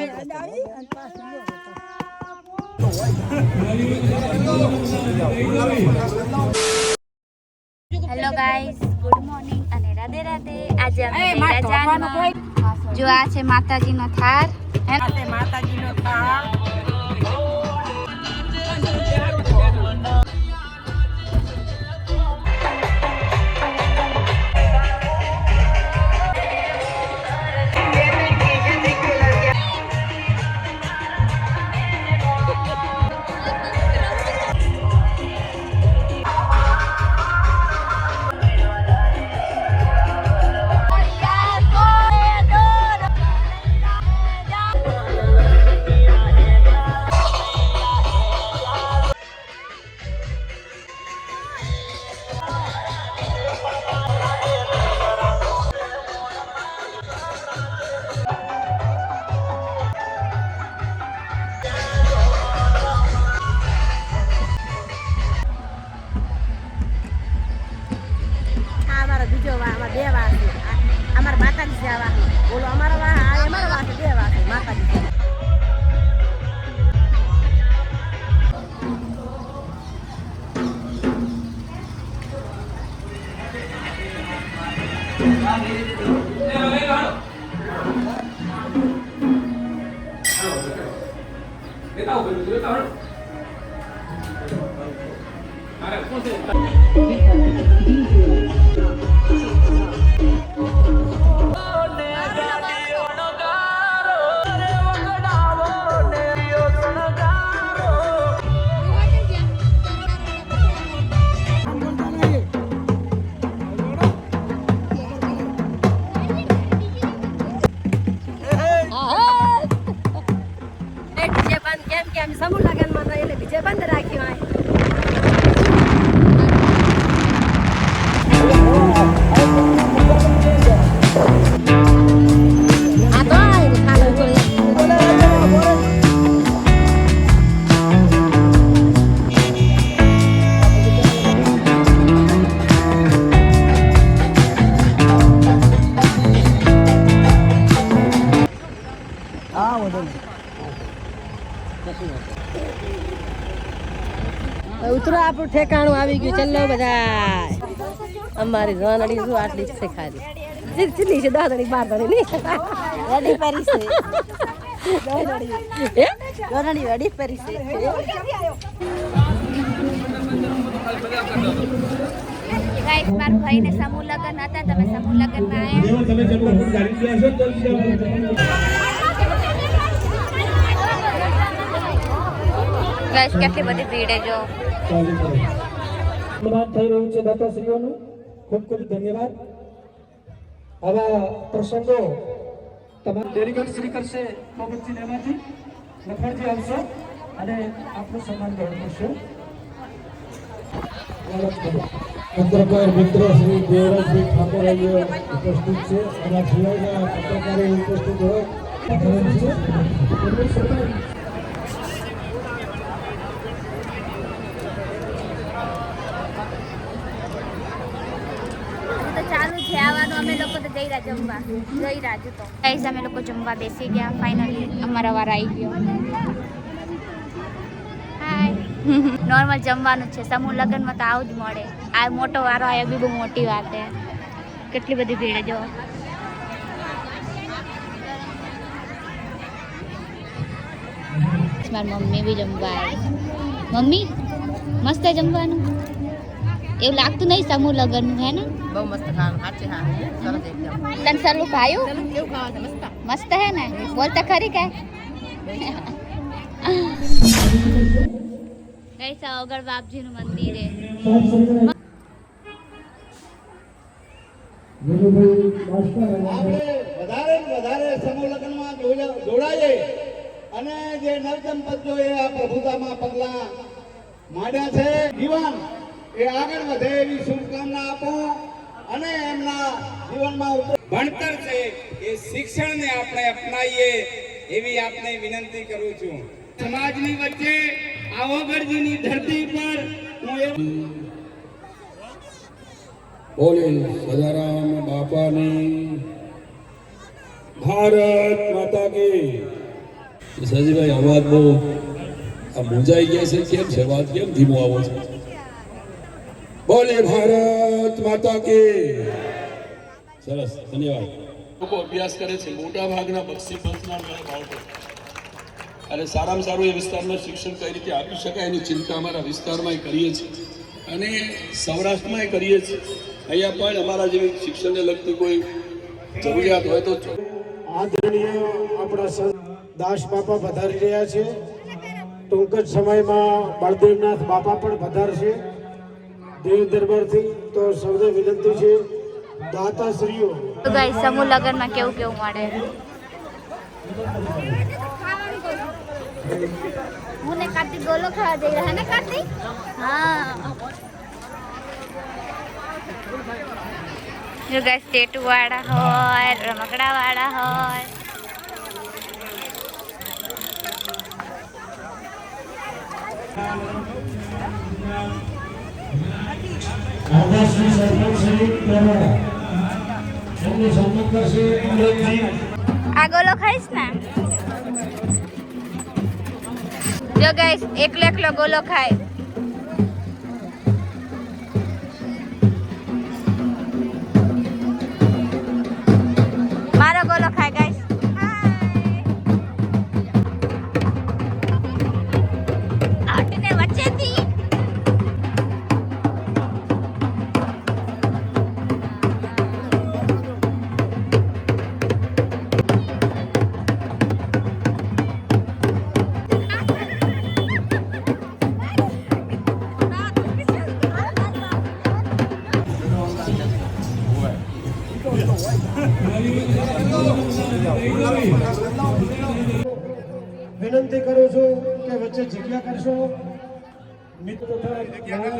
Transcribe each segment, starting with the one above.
Hello guys, good morning અને રાધે રાધે. આજે અમે રાજાનમાં જો આ છે માતાજીનો થાર. માતાજીનો થાર સમૂહ લગનમાં એટલે બીજે બંધ રાખ્યું ઉતરો આપણું ઠેકાણું આવી ગયું. ચલો બધા અમારી જોનડી શું આટલી જ છે ખાલી ચીલી છે 10 દણી 12 દણી રેડી પરી છે જોનડી રેડી પરી છે. ગાઈસ, મારા ભાઈને સમૂહ લગ્ન હતા. તમે સમૂહ લગ્નમાં આવ્યા? તમે જન્મભૂમિ ગાડી ગયા છો જલ્દી ગાઈસ, કેટલી બધી ભીડ છે. જો સન્માન થઈ રહ્યું છે દાતાશ્રીઓનું. ખૂબ ખૂબ ધન્યવાદ. આવા પ્રસંગો તમારા ડેલિગેટ શ્રી કરશે મોહમ્મદજી નેમાજી લખણજી આવશે અને આપનું સન્માન ગ્રહણ કરશે. પત્રકાર મિત્ર શ્રી દેવરાજભાઈ ઠાકોર ઉપસ્થિત છે. એના સિવાયના પત્રકારો ઉપસ્થિત હોય અમે લોકો તો જઈ રહ્યા જમવા. ગાઈસ, અમે લોકો જમવા બેસી ગયા. ફાઇનલી અમારા વાર આવી ગયો. હાય. નોર્મલ જમવાનું છે. સમૂહ લગ્નમાં તો આવું જ મળે. આ મોટો વારો આવ્યો બી બહુ મોટી વાત છે. કેટલી બધી ભીડ જો. મારી મમ્મી બી જમવા આવી. મમ્મી મસ્ત જમવાનું. એવું લાગતું નહીં સમૂહ લગ્નનું હે ને? બહુ મસ્ત ખાવાનું સાચે હા સરસ એકદમ. તને સલું ખાયું? કેવું ખાવા છે? મસ્ત મસ્ત હે ને? બોલતા ખરી કે ગાઈસ, અગર બાપજીનું મંદિર હે. વધારે સમૂહ લગ્નમાં જોડાઈએ અને જે નવદંપતીઓએ આ પ્રભુતામાં પગલા માંડ્યા છે જીવન એ આગળ વધે એવી શુભકામના આપો અને એમના જીવનમાં ભણતર છે એ શિક્ષણને આપણે અપનાવીએ એવી આપને વિનંતી કરું છું. સમાજની વચ્ચે આવગઢજીની ધરતી પર હું બોલે સદારામ બાપાની ભારત માતા કી સજીભાઈ અવાજ બહુ આ મૂંઝાઈ ગયા છે, કેમ છે વાત, કેમ ધીમો આવો છે? બોલે ભારત માતા કી સરસ, ધન્યવાદ. લોકો અભ્યાસ કરે છે, મોટા ભાગના બક્ષી પંચના બાળકો, અને સારામાં સારું એ વિસ્તારમાં શિક્ષણ કઈ રીતે આપી શકાય એની ચિંતા અમારા વિસ્તારમાં કરીએ છીએ, અને સૌરાષ્ટ્રમાં કરીએ છીએ. અહીંયા પણ અમારા જેવી શિક્ષણને લગતી કોઈ જરૂરિયાત હોય તો આદરણીય આપણા સંત દાસ બાપા પધારી રહ્યા છે. ટૂંક જ સમયમાં બળદેવનાથ બાપા પણ પધારશે દેવ દરબારથી. તો સૌને વિનંતી છે, દાતાશ્રીઓ તો ગાઈસ સમૂહ લગ્નમાં કેવું કેવું મળે. હું ને કાર્તિક ગોલો ખાવા જઈ રહ્યા ને કાર્તિક? હા. જો ગાઈસ ટેટુ વાળા હોય, રમકડા વાળા હોય. આદર્શની સરપંચશ્રી દ્વારા એમનું સન્માન કરશે અમૃતજી. આ ગોલો ખાઈશ ને? જો ગાઈસ એકલો એકલો ગોલો ખાય. મારો ગોલો ખાય ગાઈસ. આટને વચ્ચેથી વિનંતી કરું છું કે વચ્ચે જગ્યા કરશો. મિત્રો ધન્યવાદ.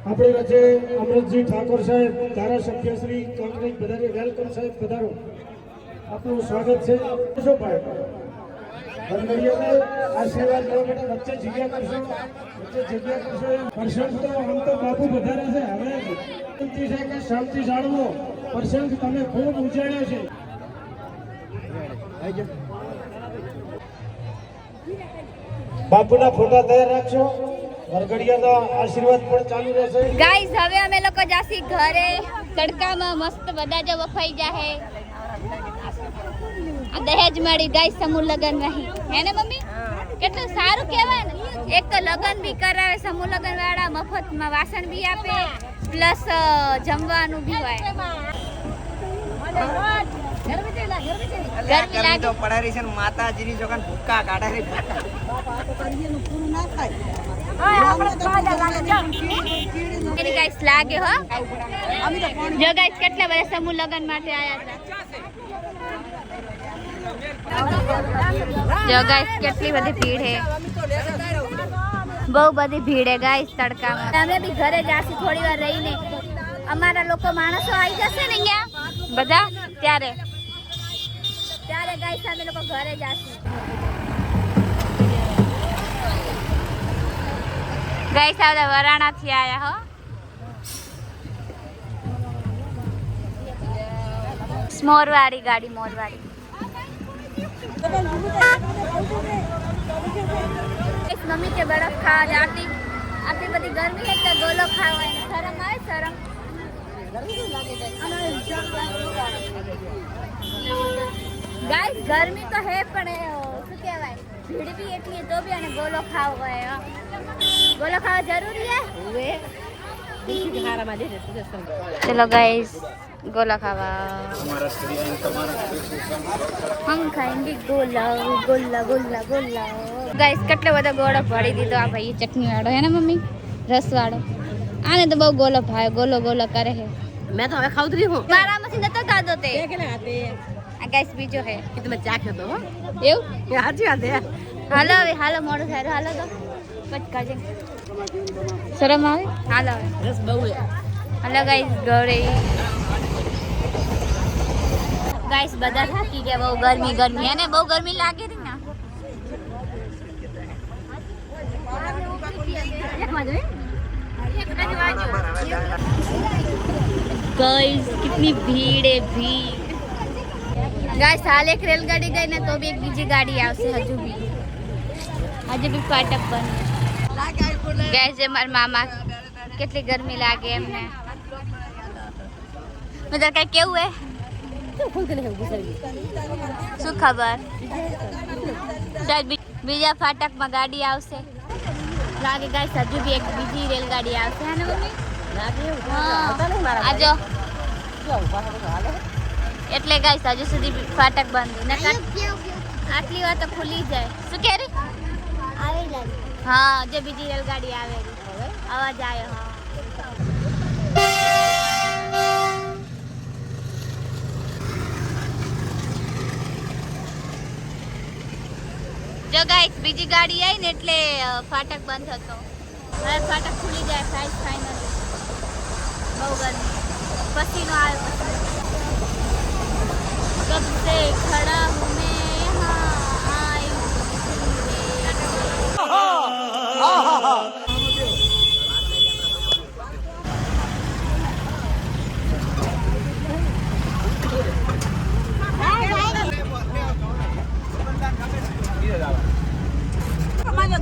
આપણી વચ્ચે અમૃતજી ઠાકોર સાહેબ, ધારાસભ્ય શ્રી કોંગ્રેસ પધારી. વેલકમ સાહેબ, પધારો. આપનું સ્વાગત છે. શું ભાઈ આશીર્વાદ લેવા માટે વચ્ચે જગ્યા કરશો, વચ્ચે જગ્યા કરશો. પ્રસંગ તો આમ તો બાપુ વધારે છે. હવે વિનંતી છે કે શાંતિ જાળવો. પ્રસંગ તમે ખૂબ ઉજાડ્યો છે. બાપુના ફોટા તૈયાર રાખશો. વરઘડિયાના આશીર્વાદ પણ ચાલુ રહેશે. ગાઈસ હવે અમે લોકો જાસી ઘરે. તડકામાં મસ્ત બધા જ વફાઈ જાહે. આ દહેજ મળી ગાઈસ સમૂહ લગન નહીં હે ને મમ્મી? કેટલું સારું કહેવાય ને. એક તો લગન બી કરાવે સમૂહ લગન વાળા, મફતમાં વાસણ બી આપે, પ્લસ જમવાનું બી હોય. ગરમી લાગે તો પડારી છે ને માતાજીની જોકાન ભૂક્કા કાઢે છે. એની ગાઈસ લાગે હો. જો ગાઈસ કેટલા બધા સમૂહ લગન માટે આયા હતા. જો ગાઈસ કેટલી બધી ભીડ હે, બહુ બધી ભીડ હે ગાઈસ તડકામાં. અમે બી ઘરે જાસી થોડી વાર રહીને. અમારા લોકો માણસો આવી જશે ને અહીંયા બધા, ત્યારે ગાઈસ અમે લોકો ઘરે જાસી. ગાઈસ આવડા વરાણા થી આયા હો. મોરવાડી ગાડી, મોરવાડી. મમ્મી કે બરફ ખાવા છે. આટલી બધી ગરમી છે તો ગોલો ખાવા એને શરમ આવે? શરમ ગાઈસ ગરમી તો હે પણ શું કહેવાય, ભીડ બી એટલી તો બી અને ગોલો ખાવો હોય. ગોલો ખાવા જરૂરી હે. ચલો ગાઈસ गोला खावा. हम खाएंगे गोला गोला गोला गोला. गाइस કેટલો બધો ગોળો ભરી દીધો આ ભાઈ ચટણી વાળો હે ને મમ્મી, રસ વાળો. આને તો બહુ ગોલો ભાઈ, ગોલો ગોલો કરે હે. मैं तो હવે ખાઉં છું. મારામાંથી નતો ખાધો તે. કેને આતે આ ગાઈસ બીજો હે કે તમે ચાખ્યો તો. એવું એ સાચી વાત હે. હાલો હવે હાલો, મોડું થાય. હાલો તો પચ કાજે શરમ આવે. હાલો હવે રસ બહુ હે. હાલો ગાઈસ ગોળી. गाइस બધા થાકી ગયા. બહુ ગરમી ગરમી અને બહુ ગરમી લાગે રહી ને. गाइस कितनी भीड़ है, भीड़. ગાઈસ હાલ એક રેલગાડી ગઈ ને તો બી એક બીજી ગાડી આવશે હજુ બી ફાટક બંધ. ગાઈસ જે મારા મામા કેટલી ગરમી લાગે એમને. મતલબ કઈ કેવું હે શું ખબર શાયદ બીજા ફાટકમાં ગાડી આવશે લાગે. ગાઈસ હજુ બી એક બીજી રેલગાડી આવશે હે ને મમ્મી? આજો એટલે ગાઈસ હજુ સુધી ફાટક બંધ ને આટલી વાર તો ખુલી જાય. શું કે રી? હા જે બીજી રેલગાડી આવે અવાજ આવ્યો. હા જો ગાઈસ બીજી ગાડી આવી ને એટલે ફાટક બંધ હતો. હવે ફાટક ખુલી જાય ફાઇનલી. બહુ ગરમી પસીનો આવ્યો. कब से खड़ा हूँ मैं यहाँ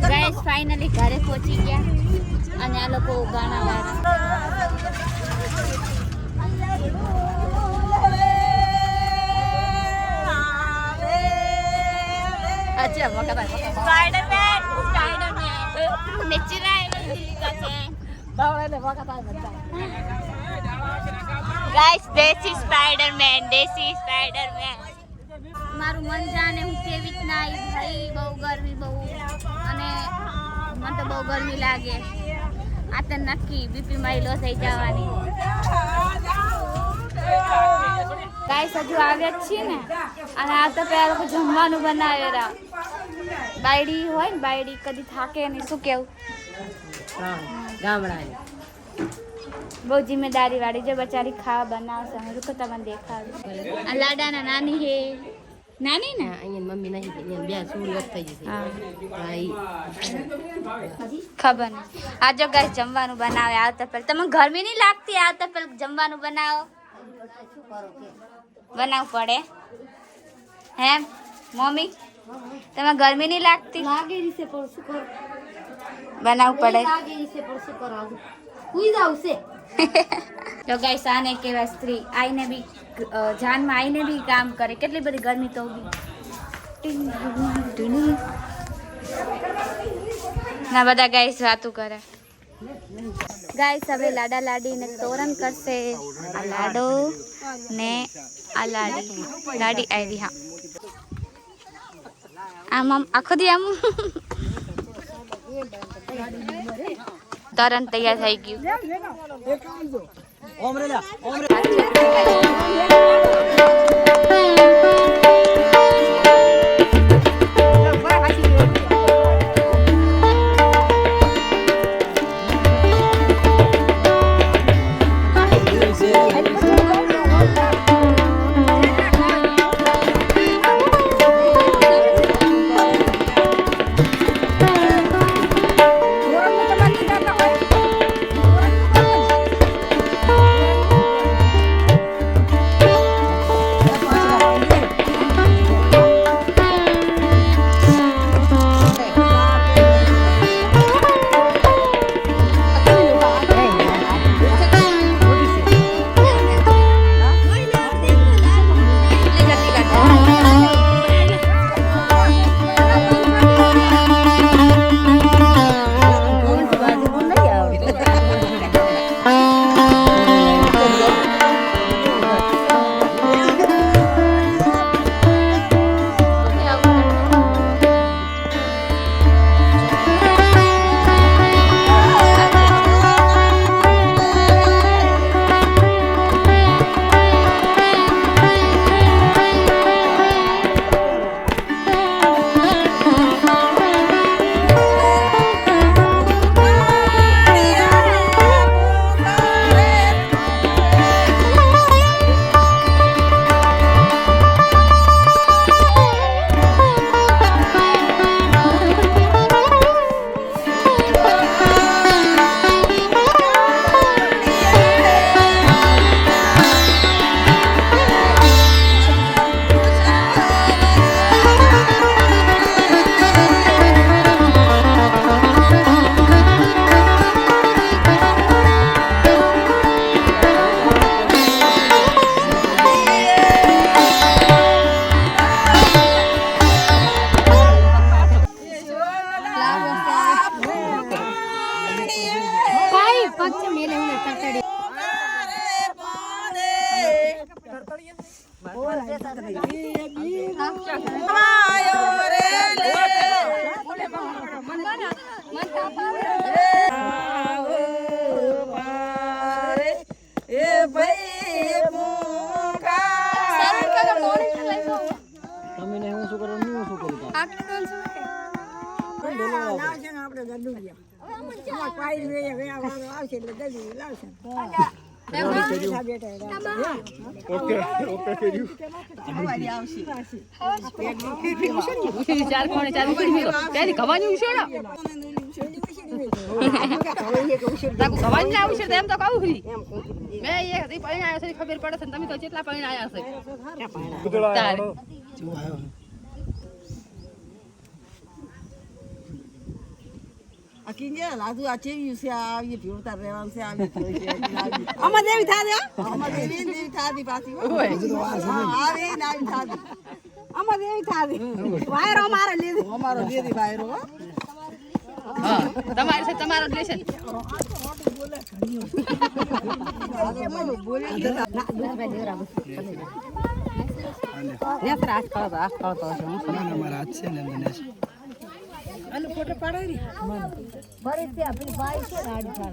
गाइस फाइनली घरे पहुंची गया અને આ લોકો ગાના ગાય. अच्छा स्पाइडरमैन नेचुरल दिल्ली का है गाइस देसी स्पाइडरमैन મારું મન જાણે હું કેવી રીતના આવી ભાઈ. બહુ ગરમી બહુ અને મને તો બહુ ગરમી લાગે. આ તો નક્કી બીપી મારી લો થઈ જવાની. ગાઈસ હજુ આવ્યા જ છીએ ને અને આ તો પેલા લોકો જમવાનું બનાવેલા. બાયડી હોય ને બાયડી કદી થાકે નહીં. શું કેવું ગામડાની બહુ જિમ્મેદારી વાળી જે બચારી ખાવા બનાવશે. અમે રૂકો તમને દેખાડું. આ લાડાના નાની હે નાની ને અહીંયા મમ્મી નહીં અહીંયા બે સુડી થઈ જશે. ખબર નહીં. આ જો ગાઈસ જમવાનું બનાવે આવતા પહેલા. તમને ગરમી નહીં લાગતી? આવતા પહેલા જમવાનું બનાવો. બનાવવું પડે હે મમ્મી? તમે ગરમી નહીં લાગતી? લાગે રીસે પણ શું કરો? બનાવવું પડે. લાગે રીસે પણ શું કરો? હુઈ જાવ છે. તો ગાઈસ આને કહેવાય સ્ત્રી. આઈને બી જાનમાં આઈને બી કામ કરે. કેટલી બધી ગરમી તો બી ના બધા ગાઈસ વાતું કરે. ગાઈસ હવે લાડા લાડીને તોરણ કરશે. આ લાડો ને આ લાડી આવી. હા આમ આખો દી આમ તોરણ તૈયાર થઈ ગયું. ખબર પડે તમે તો કેટલા પૈણા લાદુ આ ચેવી છે આવી ભીડતા રહેવાનું છે આવી આમાં દેવી થાદે આમાં દેવી થાદી પાછી આવે ને આવી થાદી આમાં દેવી થાદી વાયરો અમારો લેદી વાયરો હા તમારે છે તમારો જ લેશે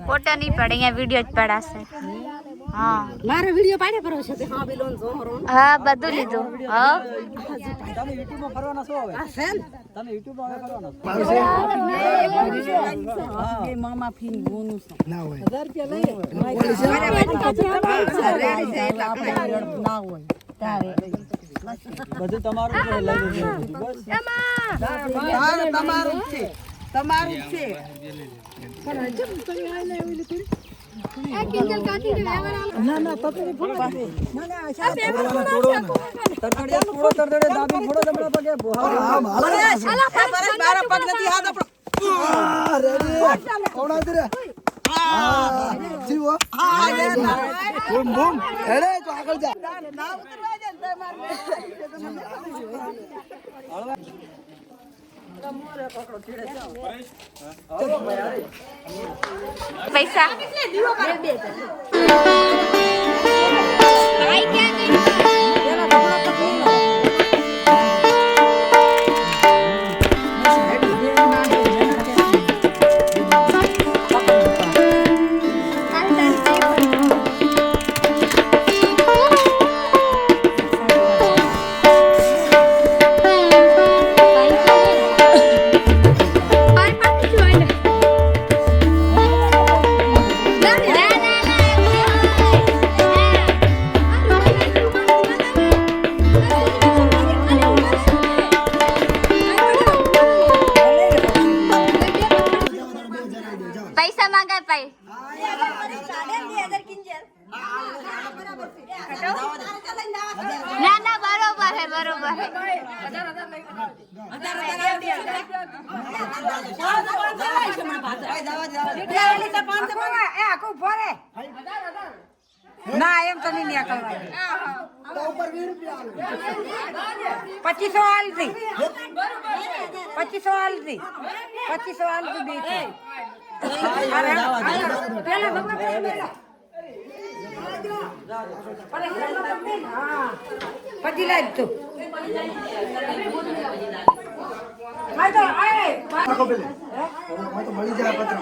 ફોટો નહીં પડે અહીંયા વિડીયો જ પડાશે હા મારો વિડિયો પાડે કરો છે તે હા બિલોન જોરો હા બધું લીધું હા તમે યુટ્યુબ માં ફરવાના છો હવે તમે યુટ્યુબ માં ફરવાના છો મામા ફીન બોનું ના હોય 1000 રૂપિયા લઈ ના હોય તારે બધું તમારું છે લઈ લેજો બસ તમારું છે પણ હજુ તો આને એવી લીધી એક કિંજલ કાટી દે ના પકડી ફોડો ના તરતડે દાબી ફોડો દબડા પગે હા મારા પગ નથી હાથ આપણો કોણા દે જીવો બૂમ બૂમ અરે તો આગળ જા ના ઉતરવા દે પૈસા પૈસા માંગે ભાઈ ના ના બરોબર હે ના એમ તો નહીં કરવા 2500 હાલતી 2500 હાલતી 2500 હાલતી બે પછી લાજ તું મળી જાય પત્ર